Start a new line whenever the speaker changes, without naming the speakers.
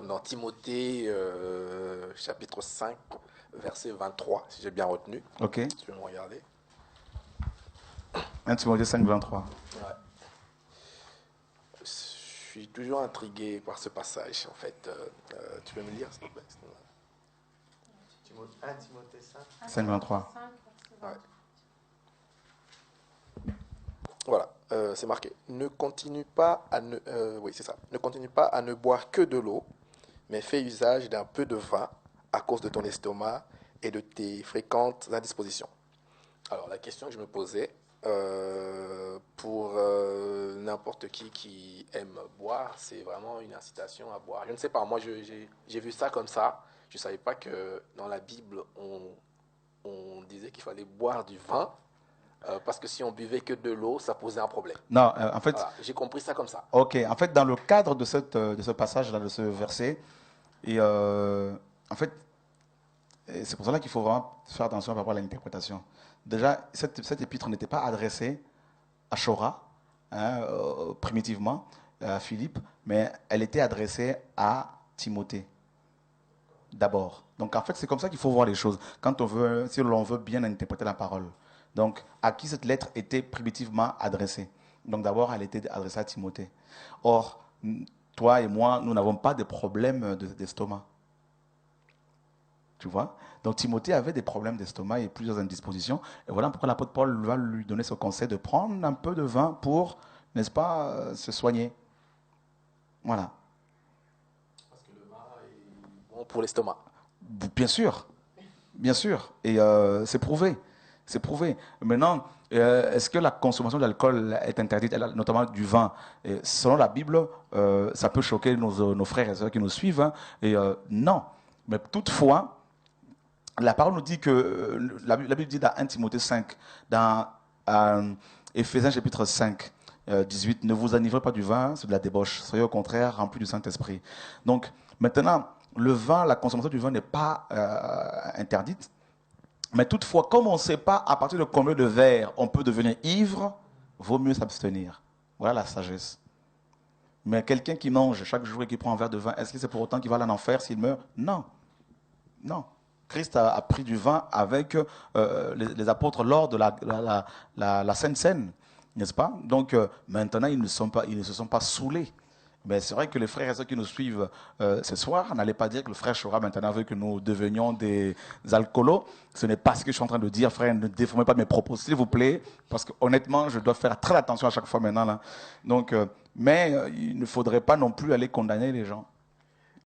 Dans Timothée, chapitre 5, verset 23, si j'ai bien retenu.
Ok.
Si tu veux me regarder.
1 Timothée 5, 23.
Ouais. Je suis toujours intrigué par ce passage, en fait. Tu peux me lire, s'il te plaît?
1 Timothée 5.
5, 23.
Ouais. Voilà, c'est marqué. Ne continue pas à ne, oui, c'est ça. Ne continue pas à ne boire que de l'eau, mais fais usage d'un peu de vin à cause de ton estomac et de tes fréquentes indispositions. Alors, la question que je me posais, pour n'importe qui aime boire, c'est vraiment une incitation à boire. Je ne sais pas, moi j'ai vu ça comme ça. Je ne savais pas que dans la Bible, on disait qu'il fallait boire du vin, parce que si on buvait que de l'eau, ça posait un problème.
Non, en fait,
Voilà, j'ai compris ça comme ça.
ok. En fait, dans le cadre de ce passage-là, de ce verset, et en fait, et c'est pour cela qu'il faut vraiment faire attention par rapport à l'interprétation. Déjà, cette épître n'était pas adressée à Chora, hein, primitivement, à Philippe, mais elle était adressée à Timothée, d'abord. Donc en fait, c'est comme ça qu'il faut voir les choses, quand on veut, si l'on veut bien interpréter la parole. Donc, à qui cette lettre était primitivement adressée? Donc d'abord, elle était adressée à Timothée. Or, toi et moi, nous n'avons pas de problème d'estomac. Tu vois? Donc Timothée avait des problèmes d'estomac et plusieurs indispositions. Et voilà pourquoi l'apôtre Paul va lui donner ce conseil de prendre un peu de vin pour, n'est-ce pas, se soigner. Voilà.
Parce que le vin est bon pour l'estomac.
Bien sûr. Bien sûr. Et c'est prouvé. C'est prouvé. Maintenant, est-ce que la consommation d'alcool est interdite, notamment du vin? Et selon la Bible, ça peut choquer nos frères et sœurs qui nous suivent. Hein, et non. Mais toutefois, la parole nous dit que, la Bible dit dans 1 Timothée 5, dans Éphésiens chapitre 5, 18, ne vous enivrez pas du vin, c'est de la débauche, soyez au contraire remplis du Saint-Esprit. Donc, maintenant, le vin, la consommation du vin n'est pas interdite, mais toutefois, comme on ne sait pas à partir de combien de verres on peut devenir ivre, vaut mieux s'abstenir. Voilà la sagesse. Mais quelqu'un qui mange chaque jour et qui prend un verre de vin, est-ce que c'est pour autant qu'il va aller en enfer s'il meurt? Non. Non. Christ a pris du vin avec les apôtres lors de la Sainte Seine, n'est-ce pas? Donc maintenant, ils ne se sont pas saoulés. Mais c'est vrai que les frères et sœurs qui nous suivent ce soir, n'allez pas dire que le frère Chora maintenant veut que nous devenions des alcoolos. Ce n'est pas ce que je suis en train de dire, frère. Ne déformez pas mes propos, s'il vous plaît. Parce que honnêtement, je dois faire très attention à chaque fois maintenant. Là. Donc, mais il ne faudrait pas non plus aller condamner les gens.